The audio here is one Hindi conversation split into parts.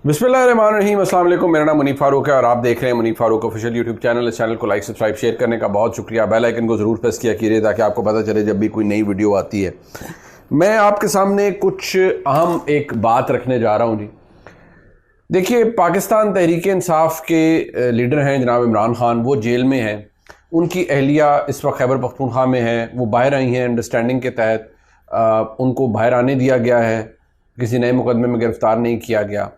बिस्मिल्लाहिर्रहमानिर्रहीम। अस्सलाम वालेकुम। मेरा नाम मुनीफ फारूक है और आप देख रहे हैं Munif Farooq official YouTube channel. इस चैनल को लाइक सब्सक्राइब शेयर करने का बहुत शुक्रिया। बेल आइकन को ज़रूर प्रेस किया कीजिए ताकि आपको पता चले जब भी कोई नई वीडियो आती है। मैं आपके सामने कुछ अहम एक बात रखने जा रहा हूँ जी। देखिए, पाकिस्तान तहरीक इंसाफ के लीडर हैं जनाब इमरान खान, वो जेल में हैं। उनकी अहलिया इस वक्त खैबर पख्तूनख्वा में है। वो बाहर आई हैं अंडरस्टैंडिंग के तहत। उनको बाहर आने दिया गया है, किसी नए मुकदमे में गिरफ़्तार नहीं किया गया।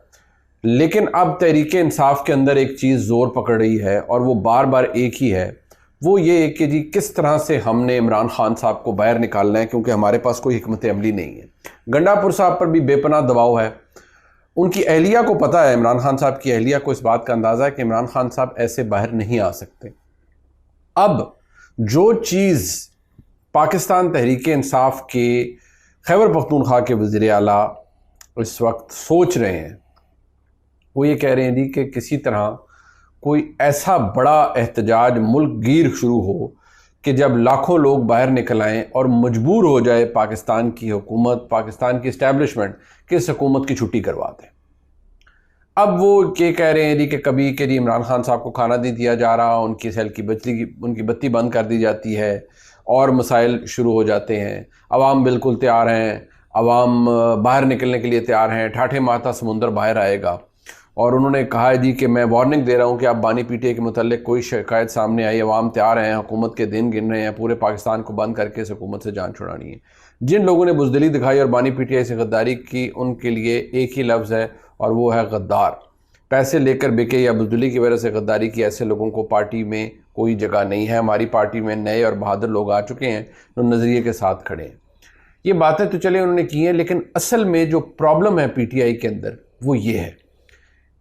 लेकिन अब तहरीक इंसाफ के अंदर एक चीज़ ज़ोर पकड़ रही है और वो बार बार एक ही है, वो ये है कि जी किस तरह से हमने इमरान खान साहब को बाहर निकालना है, क्योंकि हमारे पास कोई हिकमत अमली नहीं है। गंडापुर साहब पर भी बेपनाह दबाव है। उनकी अहलिया को पता है, इमरान खान साहब की अहलिया को इस बात का अंदाज़ा है कि इमरान खान साहब ऐसे बाहर नहीं आ सकते। अब जो चीज़ पाकिस्तान तहरीक इंसाफ के खैबर पख्तूनख्वा के वज़ीर आला इस वक्त सोच रहे हैं, वो ये कह रहे हैं जी कि किसी तरह कोई ऐसा बड़ा एहतजाज मुल्क गिर शुरू हो कि जब लाखों लोग बाहर निकल आएँ और मजबूर हो जाए पाकिस्तान की हुकूमत, पाकिस्तान की इस्टेब्लिशमेंट कि इस हुकूमत की छुट्टी करवा दें। अब वो ये कह रहे हैं जी कि कभी के जी इमरान खान साहब को खाना नहीं दिया जा रहा, उनकी सेल की उनकी बत्ती बंद कर दी जाती है और मसाइल शुरू हो जाते हैं। अवाम बिल्कुल तैयार हैं, अवाम बाहर निकलने के लिए तैयार हैं, ठाठे माथा समुंदर बाहर आएगा। और उन्होंने कहा है जी कि मैं वार्निंग दे रहा हूँ कि आप बानी पीटीआई के मुतालिक कोई शिकायत सामने आई, अवाम तैयार हैं, हुकूमत के दिन गिन रहे हैं, पूरे पाकिस्तान को बंद करके इस हुकूमत से जान छुड़ानी है। जिन लोगों ने बुज़दिली दिखाई और बानी पीटीआई से गद्दारी की, उनके लिए एक ही लफ्ज़ है और वो है गद्दार। पैसे लेकर बिके या बुज़दिली की वजह से गद्दारी की ऐसे लोगों को पार्टी में कोई जगह नहीं है। हमारी पार्टी में नए और बहादुर लोग आ चुके हैं जो नज़रिए के साथ खड़े हैं। ये बातें तो चले उन्होंने की हैं, लेकिन असल में जो प्रॉब्लम है पीटीआई के अंदर वो ये है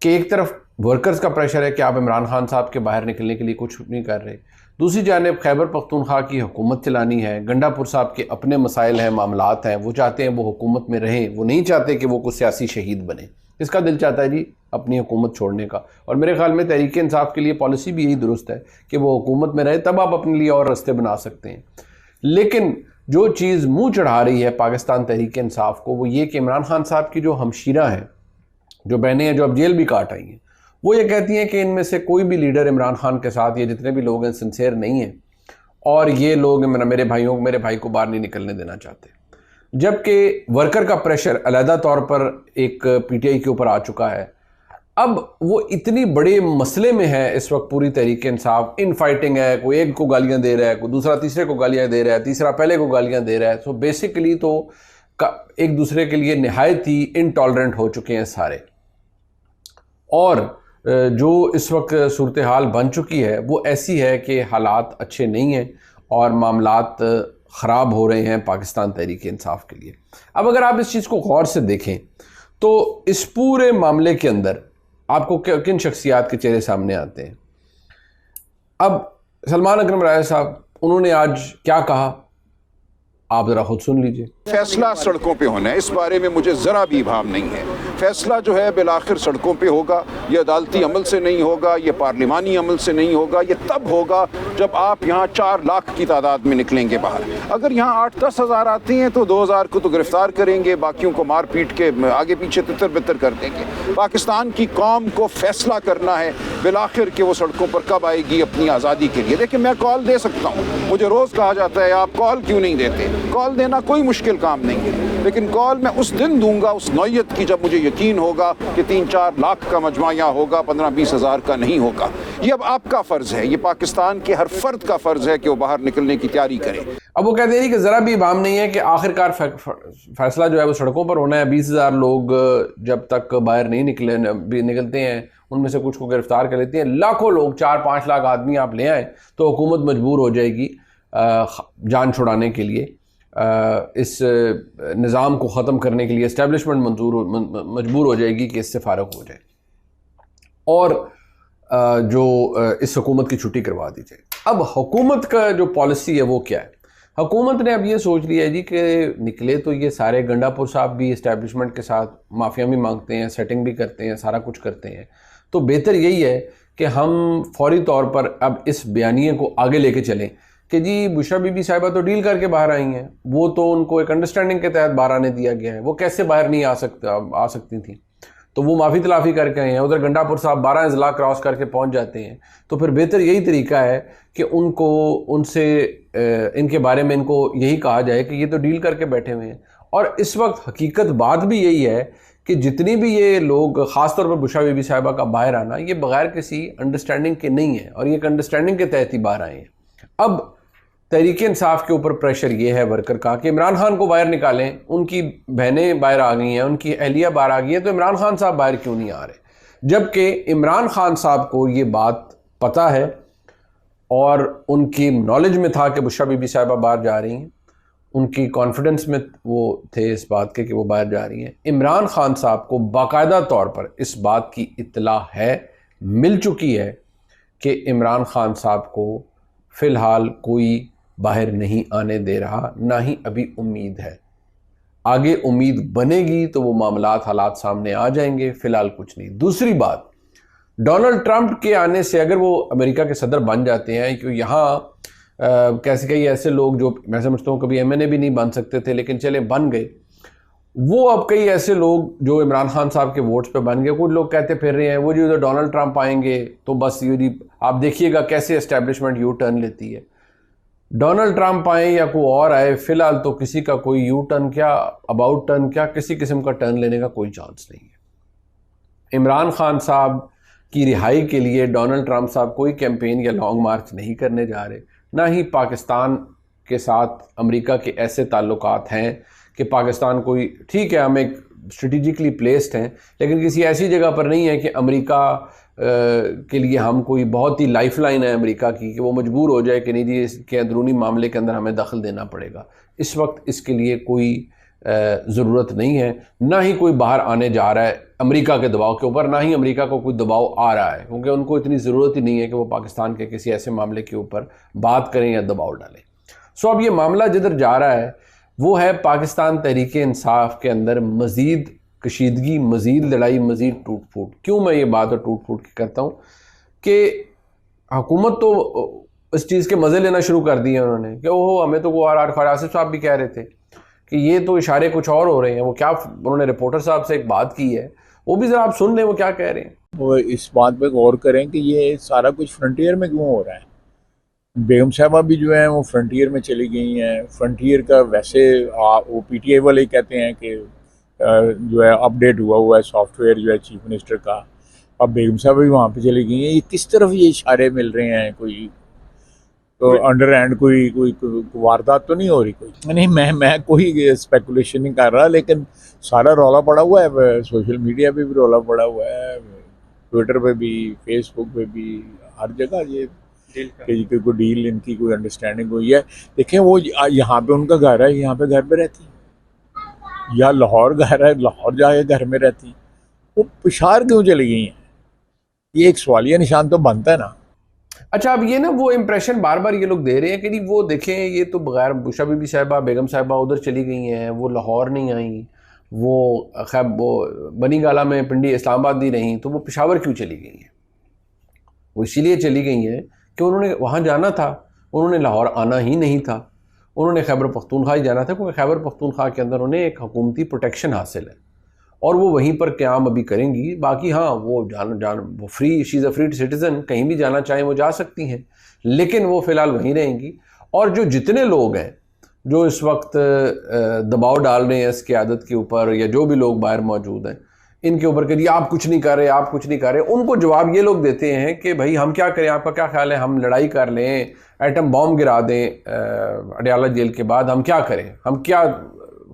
कि एक तरफ वर्कर्स का प्रेशर है कि आप इमरान खान साहब के बाहर निकलने के लिए कुछ नहीं कर रहे, दूसरी जानिब खैबर पख्तूनख्वा की हुकूमत चलानी है, गंडापुर साहब के अपने मसाइल हैं, मामलात हैं, वो चाहते हैं वो हुकूमत में रहें, वो नहीं चाहते कि वो कुछ सियासी शहीद बने। इसका दिल चाहता है जी अपनी हुकूमत छोड़ने का, और मेरे ख्याल में तहरीक इंसाफ के लिए पॉलिसी भी यही दुरुस्त है कि वो हुकूमत में रहे, तब आप अपने लिए और रास्ते बना सकते हैं। लेकिन जो चीज़ मुँह चढ़ा रही है पाकिस्तान तहरीक इंसाफ को, वो ये कि इमरान खान साहब की जो हमशीरा हैं, जो बहनें हैं, जो अब जेल भी काट आई हैं, वो ये कहती हैं कि इनमें से कोई भी लीडर इमरान खान के साथ, ये जितने भी लोग हैं, सिंसेयर नहीं हैं और ये लोग मेरे भाई को बाहर नहीं निकलने देना चाहते। जबकि वर्कर का प्रेशर अलहदा तौर पर एक पीटीआई के ऊपर आ चुका है। अब वो इतनी बड़े मसले में है इस वक्त पूरी तहरीक इंसाफ, इन फाइटिंग है, कोई एक को गालियाँ दे रहा है, कोई दूसरा तीसरे को गालियाँ दे रहा है, तीसरा पहले को गालियाँ दे रहा है। सो बेसिकली तो एक दूसरे के लिए निहायत ही इनटॉलरेंट हो चुके हैं सारे। और जो इस वक्त सूरत हाल बन चुकी है वो ऐसी है कि हालात अच्छे नहीं हैं और मामलात ख़राब हो रहे हैं पाकिस्तान तहरीक इंसाफ के लिए। अब अगर आप इस चीज़ को गौर से देखें तो इस पूरे मामले के अंदर आपको किन शख्सियात के चेहरे सामने आते हैं। अब सलमान अकरम राय साहब, उन्होंने आज क्या कहा, आप ज़रा खुद सुन लीजिए। फैसला सड़कों पे होना है, इस बारे में मुझे ज़रा भी भाव नहीं है। फैसला जो है बिलाखिर सड़कों पे होगा। ये अदालती अमल से नहीं होगा, ये पार्लिमानी अमल से नहीं होगा। ये तब होगा जब आप यहाँ 4 लाख की तादाद में निकलेंगे बाहर। अगर यहाँ 8-10 हज़ार आती हैं तो 2 हज़ार को तो गिरफ्तार करेंगे, बाकियों को मार पीट के आगे पीछे तितर बितर कर देंगे। पाकिस्तान की कौम को फैसला करना है बिलाखिर कि वो सड़कों पर कब आएगी अपनी आज़ादी के लिए। देखिए, मैं कॉल दे सकता हूँ, मुझे रोज़ कहा जाता है आप कॉल क्यों नहीं देते। कॉल देना कोई मुश्किल काम नहीं है, लेकिन कॉल मैं उस दिन दूंगा, उस नौयत की, जब मुझे यकीन होगा कि 3-4 लाख का मजमा यहाँ होगा, 15-20 हज़ार का नहीं होगा। ये अब आपका फ़र्ज़ है, ये पाकिस्तान के हर फर्द का फ़र्ज़ है कि वो बाहर निकलने की तैयारी करे। अब वो कहते हैं कि ज़रा भी बाम नहीं है कि आखिरकार फैसला जो है वो सड़कों पर होना है। 20 हज़ार लोग जब तक बाहर नहीं निकलते हैं, उनमें से कुछ को गिरफ्तार कर लेती हैं। लाखों लोग, 4-5 लाख आदमी आप ले आए तो हुकूमत मजबूर हो जाएगी जान छुड़ाने के लिए, इस निज़ाम को ख़त्म करने के लिए इस्टेब्लिशमेंट मजबूर हो जाएगी कि इससे फ़ारिग हो जाए और जो इस हुकूमत की छुट्टी करवा दी जाए। अब हुकूमत का जो पॉलिसी है वो क्या है? हुकूमत ने अब ये सोच लिया है जी कि निकले तो ये सारे, गंडापुर साहब भी इस्टेब्लिशमेंट के साथ माफिया भी मांगते हैं, सेटिंग भी करते हैं, सारा कुछ करते हैं, तो बेहतर यही है कि हम फौरी तौर पर अब इस बयानिए को आगे लेके चलें कि जी बुशरा बीबी साहिबा तो डील करके बाहर आई हैं, वो तो उनको एक अंडरस्टैंडिंग के तहत बाहर आने दिया गया है, वो कैसे बाहर नहीं आ सकती थी। तो वो माफ़ी तलाफ़ी करके आए हैं, उधर गंडापुर साहब 12 अजला क्रॉस करके पहुंच जाते हैं, तो फिर बेहतर यही तरीका है कि उनसे इनके बारे में इनको यही कहा जाए कि ये तो डील करके बैठे हुए हैं। और इस वक्त हकीकत बात भी यही है कि जितनी भी ये लोग, ख़ासतौर पर बुशरा बीबी साहिबा का बाहर आना, ये बग़ैर किसी अंडरस्टैंडिंग के नहीं है और ये एक अंडरस्टैंडिंग के तहत ही बाहर आए हैं। अब तहरीक इंसाफ के ऊपर प्रेशर ये है वर्कर का कि इमरान खान को बाहर निकालें, उनकी बहनें बाहर आ गई हैं, उनकी अहलिया बाहर आ गई हैं, तो इमरान खान साहब बाहर क्यों नहीं आ रहे? जबकि इमरान खान साहब को ये बात पता है और उनकी नॉलेज में था कि बुशरा बीबी साहिबा बाहर जा रही हैं, उनकी कॉन्फिडेंस में वो थे इस बात के कि वो बाहर जा रही हैं। इमरान खान साहब को बाकायदा तौर पर इस बात की इत्तला है, मिल चुकी है कि इमरान खान साहब को फ़िलहाल कोई बाहर नहीं आने दे रहा, ना ही अभी उम्मीद है। आगे उम्मीद बनेगी तो वो मामलात हालात सामने आ जाएंगे, फ़िलहाल कुछ नहीं। दूसरी बात, डोनाल्ड ट्रंप के आने से अगर वो अमेरिका के सदर बन जाते हैं, क्योंकि यहाँ कैसे कई ऐसे लोग जो मैं समझता हूँ कभी एमएनए भी नहीं बन सकते थे लेकिन चले बन गए, वो अब कई ऐसे लोग जो इमरान खान साहब के वोट्स पे बन गए, कुछ लोग कहते फिर रहे हैं वो जो डोनाल्ड ट्रंप आएंगे तो बस ये आप देखिएगा कैसे एस्टेब्लिशमेंट यू टर्न लेती है। डोनाल्ड ट्रंप आए या कोई और आए, फिलहाल तो किसी का कोई यू टर्न क्या, अबाउट टर्न क्या, किसी किस्म का टर्न लेने का कोई चांस नहीं है। इमरान खान साहब की रिहाई के लिए डोनाल्ड ट्रंप साहब कोई कैंपेन या लॉन्ग मार्च नहीं करने जा रहे, ना ही पाकिस्तान के साथ अमेरिका के ऐसे ताल्लुकात हैं कि पाकिस्तान कोई, ठीक है हम एक स्ट्रेटिजिकली प्लेस्ड हैं, लेकिन किसी ऐसी जगह पर नहीं है कि अमेरिका के लिए हम कोई बहुत ही लाइफलाइन है अमेरिका की कि वो मजबूर हो जाए कि नहीं जी इसके अंदरूनी मामले के अंदर हमें दखल देना पड़ेगा। इस वक्त इसके लिए कोई ज़रूरत नहीं है, ना ही कोई बाहर आने जा रहा है अमेरिका के दबाव के ऊपर, ना ही अमेरिका को कोई दबाव आ रहा है, क्योंकि उनको इतनी ज़रूरत ही नहीं है कि वो पाकिस्तान के किसी ऐसे मामले के ऊपर बात करें या दबाव डालें। सो अब ये मामला जिधर जा रहा है वो है पाकिस्तान तहरीक इंसाफ के अंदर मज़ीद कशीदगी, मज़ीद लड़ाई, मज़ीद टूट फूट। क्यों मैं ये बात टूट फूट की करता हूँ कि हुकूमत तो इस चीज़ के मज़े लेना शुरू कर दिए उन्होंने कि ओहो हमें तो वो आसिफ साहब भी कह रहे थे कि ये तो इशारे कुछ और हो रहे हैं। वो क्या, उन्होंने रिपोर्टर साहब से एक बात की है, वो भी ज़रा आप सुन लें वो क्या कह रहे हैं। वो इस बात पे गौर करें कि ये सारा कुछ फ्रंटियर में क्यों हो रहा है। बेगम साहबा भी जो है वो फ्रंटियर में चली गई हैं। फ्रंटियर का वैसे वो पीटीआई वाले कहते हैं कि जो है अपडेट हुआ है सॉफ्टवेयर जो है चीफ मिनिस्टर का। अब बेगम साहबा भी वहाँ पे चली गई हैं। ये किस तरफ ये इशारे मिल रहे हैं? कोई तो अंडर हैंड कोई वारदात तो नहीं हो रही? कोई नहीं, मैं कोई स्पेकुलेशन नहीं कर रहा, लेकिन सारा रौला पड़ा हुआ है, सोशल मीडिया पे भी रौला पड़ा हुआ है, ट्विटर पे भी, फेसबुक पे भी, हर जगह ये कि कोई डील इनकी कोई अंडरस्टैंडिंग हुई है। देखें वो यहाँ पे उनका घर है, यहाँ पे घर पे रहती, या लाहौर घर है, लाहौर जाके घर में रहती, वो पेशावर क्यों चली गई हैं? ये एक सवालिया निशान तो बनता है ना। अच्छा, अब ये ना वो इम्प्रेशन बार बार ये लोग दे रहे हैं कि नहीं वो देखें ये तो बगैर बुशरा बीबी साहिबा, बेगम साहिबा उधर चली गई हैं, वो लाहौर नहीं आई, वो खैर वो बनी गाला में पिंडी इस्लामाबाद नहीं रही, तो वो पेशावर क्यों चली गई हैं? वो इसीलिए चली गई हैं कि उन्होंने वहाँ जाना था, उन्होंने लाहौर आना ही नहीं था, उन्होंने खैबर पख्तूनख्वा ही जाना था, क्योंकि खैबर पख्तूनख्वा के अंदर उन्हें एक हुकूमती प्रोटेक्शन हासिल है और वो वहीं पर क़याम अभी करेंगी। बाकी हाँ वो वो free, she is a free citizen, कहीं भी जाना चाहें वो जा सकती हैं, लेकिन वो फ़िलहाल वहीं रहेंगी। और जो जितने लोग हैं जो इस वक्त दबाव डाल रहे हैं इस क़यादत के ऊपर, या जो भी लोग बाहर मौजूद हैं इनके ऊपर कि आप कुछ नहीं कर रहे, आप कुछ नहीं कर रहे, उनको जवाब ये लोग देते हैं कि भाई हम क्या करें, आपका क्या ख्याल है, हम लड़ाई कर लें, एटम बॉम्ब गिरा दें अडयाला जेल के बाद, हम क्या करें, हम क्या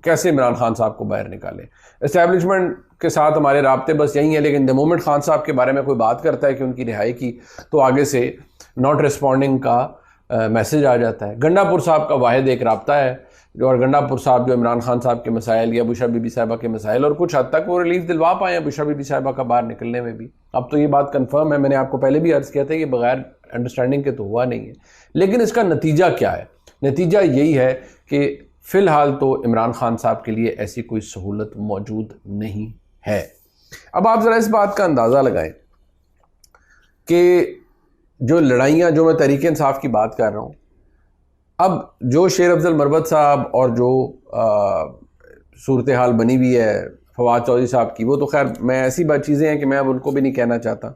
कैसे इमरान खान साहब को बाहर निकालें। एस्टैब्लिशमेंट के साथ हमारे राब्ते बस यही है, लेकिन द मोमेंट खान साहब के बारे में कोई बात करता है कि उनकी रिहाई की, तो आगे से नॉट रिस्पॉन्डिंग का मैसेज आ जाता है। गंडापुर साहब का वाहिद एक राब्ता है, और गंडापुर साहब जो इमरान खान साहब के मसाइल या बुशरा बीबी साहिबा के मसाइल, और कुछ हद तक वो रिलीफ दिलवा पाए हैं बुशरा बीबी साहिबा का बाहर निकलने में भी। अब तो ये बात कंफर्म है, मैंने आपको पहले भी अर्ज़ किया था, ये बगैर अंडरस्टैंडिंग के तो हुआ नहीं है। लेकिन इसका नतीजा क्या है? नतीजा यही है कि फ़िलहाल तो इमरान खान साहब के लिए ऐसी कोई सहूलत मौजूद नहीं है। अब आप ज़रा इस बात का अंदाज़ा लगाएं कि जो लड़ाइयाँ, जो मैं तहरीक इंसाफ की बात कर रहा हूँ, अब जो शेर अफजल मरवत साहब और जो सूरत हाल बनी हुई है फवाद चौधरी साहब की, वो तो खैर मैं ऐसी बात चीज़ें हैं कि मैं अब उनको भी नहीं कहना चाहता।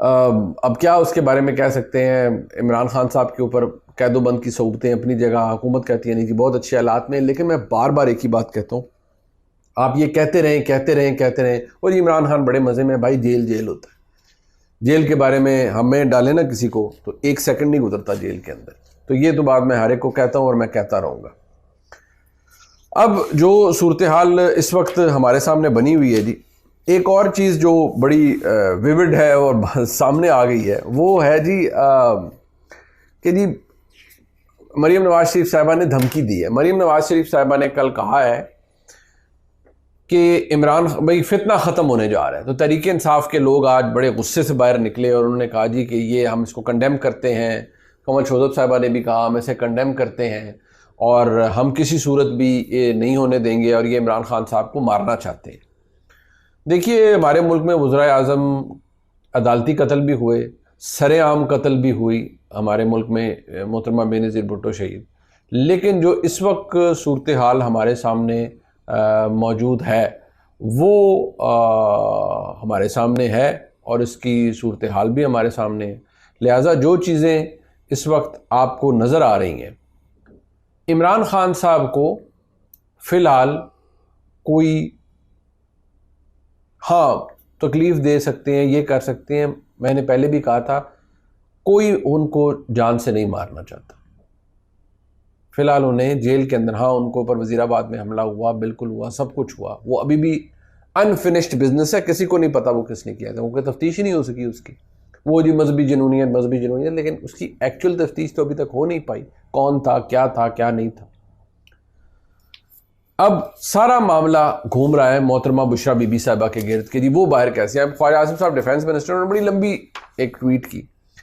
अब क्या उसके बारे में कह सकते हैं। इमरान खान साहब के ऊपर कैदोबंद की सहूलतें अपनी जगह, हुकूमत कहती है नहीं जी बहुत अच्छे हालात में, लेकिन मैं बार बार एक ही बात कहता हूँ, आप ये कहते रहें और इमरान खान बड़े मज़े में, भाई जेल जेल होता है। जेल के बारे में हमें डाले ना किसी को तो 1 सेकंड नहीं गुजरता जेल के अंदर। तो ये तो बात मैं हर एक को कहता हूँ और मैं कहता रहूँगा। अब जो सूरत हाल इस वक्त हमारे सामने बनी हुई है जी, एक और चीज़ जो बड़ी विविड है और सामने आ गई है वो है जी कि जी मरीम नवाज शरीफ साहिबा ने धमकी दी है। मरीम नवाज शरीफ साहिबा ने कल कहा है कि इमरान भाई फितना ख़त्म होने जा रहा है। तो तहरीक इंसाफ के लोग आज बड़े गुस्से से बाहर निकले और उन्होंने कहा जी कि ये हम इसको कंडेम करते हैं। कमल शोजब साहिबा ने भी कहा हम इसे कंडेम करते हैं और हम किसी सूरत भी ये नहीं होने देंगे और ये इमरान खान साहब को मारना चाहते हैं। देखिए हमारे मुल्क में वज़ीर आज़म अदालती कत्ल भी हुए, सरेआम कत्ल भी हुई हमारे मुल्क में मोहतरमा बेनज़ीर भुट्टो शहीद, लेकिन जो इस वक्त सूरत हाल हमारे सामने मौजूद है वो हमारे सामने है और इसकी सूरत हाल भी हमारे सामने है। लिहाजा जो चीज़ें इस वक्त आपको नज़र आ रही हैं, इमरान खान साहब को फ़िलहाल कोई हाँ तकलीफ़ दे सकते हैं, ये कर सकते हैं। मैंने पहले भी कहा था कोई उनको जान से नहीं मारना चाहता। फ़िलहाल उन्हें जेल के अंदर, हाँ उनको ऊपर वज़ीराबाद में हमला हुआ, बिल्कुल हुआ, सब कुछ हुआ, वो अभी भी अनफिनिश्ड बिजनेस है, किसी को नहीं पता वो किसने किया था, क्योंकि तफ्तीश ही नहीं हो सकी उसकी। वो जी मजहबी जुनूनियत, लेकिन उसकी एक्चुअल तफ्तीश तो अभी तक हो नहीं पाई, कौन था क्या नहीं था। अब सारा मामला घूम रहा है मोहतरमा बुशरा बीबी साहिबा के गिर्द के जी वो बाहर कैसे हैं। ख्वाजा आसिफ साहब डिफेंस मिनिस्टर, उन्होंने बड़ी लंबी एक ट्वीट की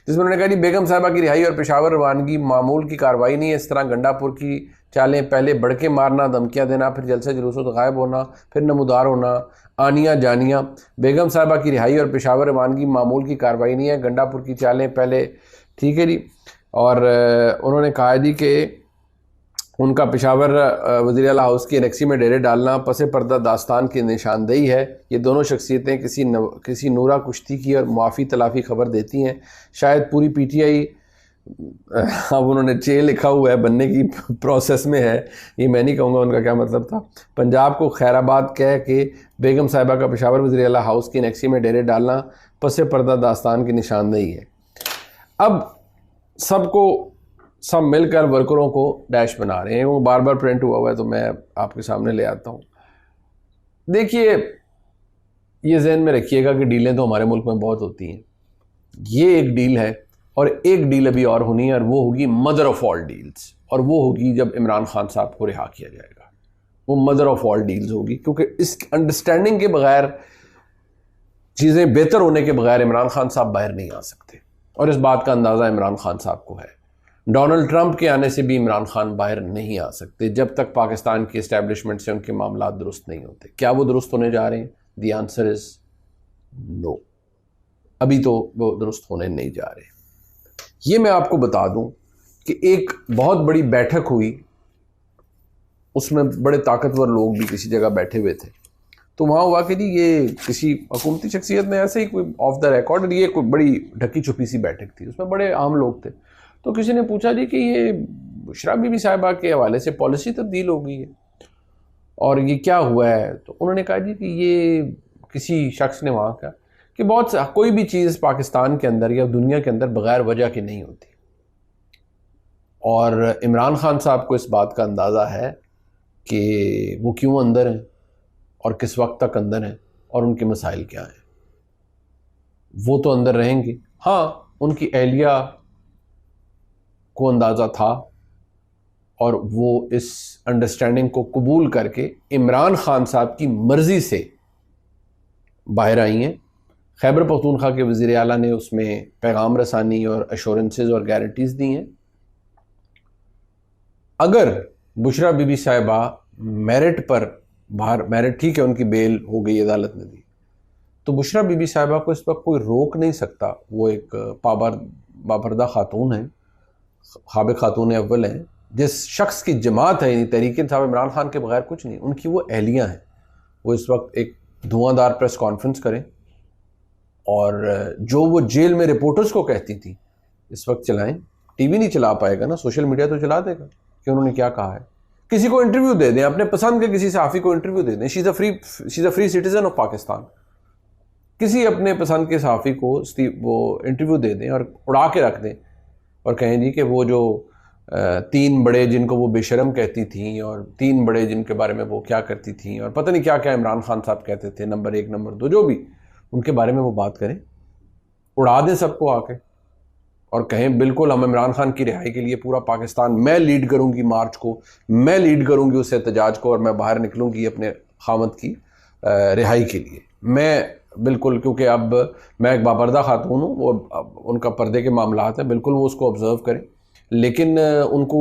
जिसमें उन्होंने कहा जी बेगम साहिबा की रिहाई और पेशावर रवानगी मामूल की कार्रवाई नहीं है। इस तरह गंडापुर की चालें, पहले बढ़ के मारना, धमकियाँ देना, फिर जलसे जुलूसों से गायब होना, फिर नमूदार होना, आनिया जानिया। बेगम साहिबा की रिहाई और पेशावर रवानगी मामूल की कार्रवाई नहीं है, गंडापुर की चालें पहले, ठीक है जी। और उन्होंने कहा जी कि उनका पेशावर वज़ीर आला हाउस की एनेक्सी में डेरे डालना पसे पर्दा दास्तान की निशानदेही है। ये दोनों शख्सियतें किसी नूरा कुश्ती की और मुआफ़ी तलाफ़ी खबर देती हैं। शायद पूरी पीटीआई, अब उन्होंने चे लिखा हुआ है, बनने की प्रोसेस में है, ये मैं नहीं कहूँगा उनका क्या मतलब था। पंजाब को खैराबाद कह के बेगम साहिबा का पेशावर वज़ीर आला हाउस की एनेक्सी में डेरे डालना पसे पर्दा दास्तान की निशानदेही है। अब सब मिलकर वर्करों को डैश बना रहे हैं, वो बार बार प्रिंट हुआ है तो मैं आपके सामने ले आता हूँ। देखिए ये जहन में रखिएगा कि डीलें तो हमारे मुल्क में बहुत होती हैं। ये एक डील है और एक डील अभी और होनी है और वो होगी मदर ऑफ ऑल डील्स, और वो होगी जब इमरान खान साहब को रिहा किया जाएगा। वो मदर ऑफ ऑल डील्स होगी, क्योंकि इस अंडरस्टैंडिंग के बगैर, चीज़ें बेहतर होने के बगैर इमरान खान साहब बाहर नहीं आ सकते, और इस बात का अंदाज़ा इमरान खान साहब को है। डोनाल्ड ट्रंप के आने से भी इमरान खान बाहर नहीं आ सकते जब तक पाकिस्तान की इस्टेब्लिशमेंट से उनके मामला दुरुस्त नहीं होते। क्या वो दुरुस्त होने जा रहे हैं? The answer is no. अभी तो वो दुरुस्त होने नहीं जा रहे। ये मैं आपको बता दूं कि एक बहुत बड़ी बैठक हुई, उसमें बड़े ताकतवर लोग भी किसी जगह बैठे हुए थे। तो वहाँ हुआ कि जी ये किसी हुकूमती शख्सियत में ऐसे ही कोई ऑफ द रिकॉर्ड, ये कोई बड़ी ढकी छुपी सी बैठक थी, उसमें बड़े आम लोग थे। तो किसी ने पूछा जी कि ये बुशरा बीबी साहिबा के हवाले से पॉलिसी तब्दील हो गई है और ये क्या हुआ है? तो उन्होंने कहा जी कि ये किसी शख्स ने वहाँ कहा कि कोई भी चीज़ पाकिस्तान के अंदर या दुनिया के अंदर बग़ैर वजह की नहीं होती, और इमरान खान साहब को इस बात का अंदाज़ा है कि वो क्यों अंदर हैं और किस वक्त तक अंदर हैं और उनके मसाइल क्या हैं। वो तो अंदर रहेंगे। हाँ, उनकी एहलिया को अंदाज़ा था और वो इस अंडरस्टैंडिंग को कबूल करके इमरान खान साहब की मर्ज़ी से बाहर आई हैं। खैबर पख्तूनख्वा के वज़ीर आला ने उसमें पैगाम रसानी और एश्योरेंसेस और गारंटीज़ दी हैं। अगर बुशरा बीबी साहिबा मेरिट पर बाहर, मेरिट ठीक है, उनकी बेल हो गई, अदालत ने दी, तो बुशरा बीबी साहिबा को इस वक्त कोई रोक नहीं सकता। वो एक बाबरदा खातून है, खाबिक खातून अव्वल हैं, जिस शख्स की जमात है, यानी तहरीक इंसाफ इमरान खान के बगैर कुछ नहीं, उनकी वो एहलियाँ हैं, वो इस वक्त एक धुआंधार प्रेस कॉन्फ्रेंस करें और जो वो जेल में रिपोर्टर्स को कहती थी इस वक्त चलाएं। टीवी नहीं चला पाएगा ना, सोशल मीडिया तो चला देगा कि उन्होंने क्या कहा है। किसी को इंटरव्यू दे दें, अपने पसंद के किसी सहाफ़ी को इंटरव्यू दे दें। She is a free citizen of Pakistan. किसी अपने पसंद के सहाफ़ी को वो इंटरव्यू दे दें और उड़ा के रख दें और कहें जी कि वो जो 3 बड़े जिनको वो बेशरम कहती थी और 3 बड़े जिनके बारे में वो क्या करती थी और पता नहीं क्या क्या इमरान खान साहब कहते थे, नंबर 1 नंबर 2 जो भी, उनके बारे में वो बात करें, उड़ा दें सबको आके और कहें बिल्कुल हम इमरान खान की रिहाई के लिए पूरा पाकिस्तान, मैं लीड करूंगी मार्च को, मैं लीड करूंगी उस एहतजाज को और मैं बाहर निकलूंगी अपने खामद की रिहाई के लिए। मैं बिल्कुल, क्योंकि अब मैं एक बापर्दा खातून हूँ, वो उनका पर्दे के मामलात हैं, बिल्कुल वो उसको ऑब्ज़र्व करें, लेकिन उनको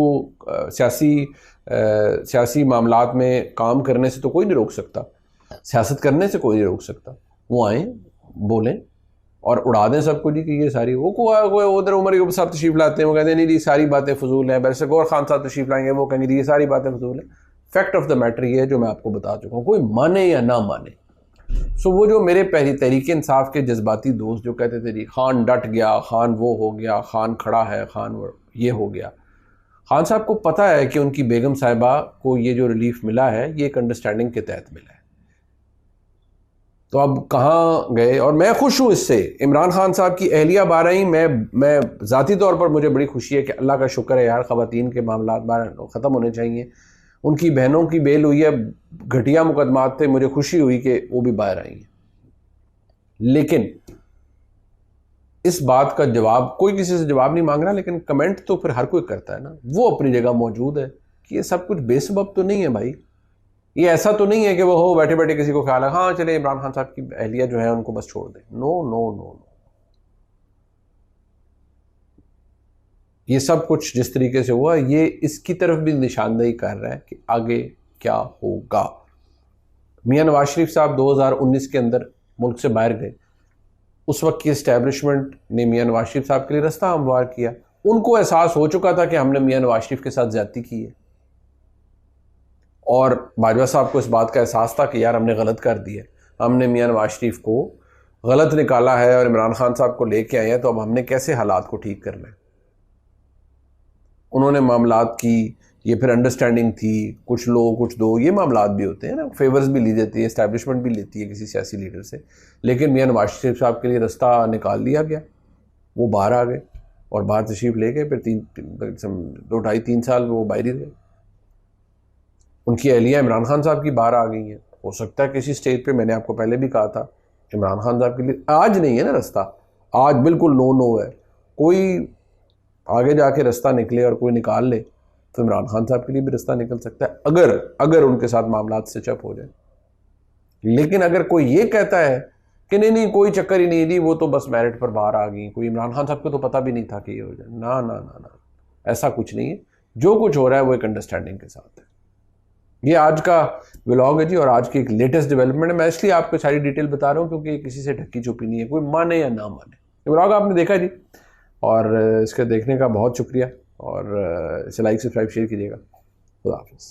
सियासी मामलात में काम करने से तो कोई नहीं रोक सकता, सियासत करने से कोई नहीं रोक सकता। वो आएँ, बोलें और उड़ा दें सबको जी कि ये सारी वो उधर उमर के साहब तशरीफ़ लाते हैं, वो कहते हैं नहीं जी सारी बातें फजूल हैं, बैरिस्टर गौहर खान साहब तशरीफ़ लाएंगे, वो कहेंगे जी ये सारी बातें फजूल हैं। फैक्ट ऑफ द मैटर ये है जो मैं आपको बता चुका हूँ, कोई माने या ना माने। सो वो जो मेरे पहली तहरीक इंसाफ के जज्बाती दोस्त जो कहते थे जी खान डट गया, खान वो हो गया, खान खड़ा है, खान वो ये हो गया, खान साहब को पता है कि उनकी बेगम साहिबा को ये जो रिलीफ मिला है ये एक अंडरस्टैंडिंग के तहत मिला है। तो अब कहाँ गए? और मैं खुश हूँ इससे, इमरान खान साहब की एहलिया बाहर आई। मैं ज़ाती तौर पर मुझे बड़ी खुशी है कि अल्लाह का शुक्र है यार, ख़वातीन के मामलात बाहर ख़त्म होने चाहिए। उनकी बहनों की बेल हुई है, घटिया मुकदमात थे, मुझे खुशी हुई कि वो भी बाहर आई हैं। लेकिन इस बात का जवाब कोई किसी से जवाब नहीं मांग रहा, लेकिन कमेंट तो फिर हर कोई करता है ना, वो अपनी जगह मौजूद है कि ये सब कुछ बेसबब तो नहीं है भाई। ये ऐसा तो नहीं है कि वो हो बैठे बैठे किसी को ख्याल है हाँ चले इमरान खान साहब की एहलिया जो है उनको बस छोड़ दें। नो नो नो नो, ये सब कुछ जिस तरीके से हुआ ये इसकी तरफ भी निशानदेही कर रहा है कि आगे क्या होगा। मियां नवाज शरीफ साहब 2019 के अंदर मुल्क से बाहर गए, उस वक्त की इस्टेब्लिशमेंट ने मियां नवाज शरीफ साहब के लिए रास्ता हमवार किया। उनको एहसास हो चुका था कि हमने मियां नवाज शरीफ के साथ ज्यादती की है और बाजवा साहब को इस बात का एहसास था कि यार हमने गलत कर दिया, हमने मियां नवाज शरीफ को गलत निकाला है और इमरान खान साहब को लेके आए हैं, तो अब हमने कैसे हालात को ठीक करना है। उन्होंने मामलात की, ये फिर अंडरस्टैंडिंग थी, कुछ लो कुछ दो, ये मामलात भी होते हैं ना, फेवर्स भी ली जाती है, इस्टेब्लिशमेंट भी लेती है किसी सियासी लीडर से। लेकिन मियां नवाज शरीफ साहब के लिए रास्ता निकाल लिया गया, वो बाहर आ गए और बाहर तशरीफ ले गए। फिर 2-2.5-3 साल वो बाहर ही रहे। उनकी एहलिया इमरान खान साहब की बाहर आ गई हैं। हो सकता है किसी स्टेज पे, मैंने आपको पहले भी कहा था, इमरान खान साहब के लिए आज नहीं है ना रास्ता, आज बिल्कुल नो नो है। कोई आगे जाके रास्ता निकले और कोई निकाल ले तो इमरान खान साहब के लिए भी रास्ता निकल सकता है, अगर उनके साथ मामलात से चप हो जाए। लेकिन अगर कोई ये कहता है कि नहीं नहीं कोई चक्कर ही नहीं दी, वो तो बस मेरिट पर बाहर आ गई, कोई इमरान खान साहब को तो पता भी नहीं था कि ये हो जाए, ना ना ना ना, ऐसा कुछ नहीं है। जो कुछ हो रहा है वो एक अंडरस्टैंडिंग के साथ है। ये आज का व्लॉग है जी, और आज की एक लेटेस्ट डेवलपमेंट है। मैं इसलिए आपको सारी डिटेल बता रहा हूँ क्योंकि किसी से ढक्की छुपी नहीं है, कोई माने या ना माने। ये व्लॉग आपने देखा जी, और इसके देखने का बहुत शुक्रिया, और इसे लाइक सब्सक्राइब शेयर कीजिएगा। खुदा हाफिज़।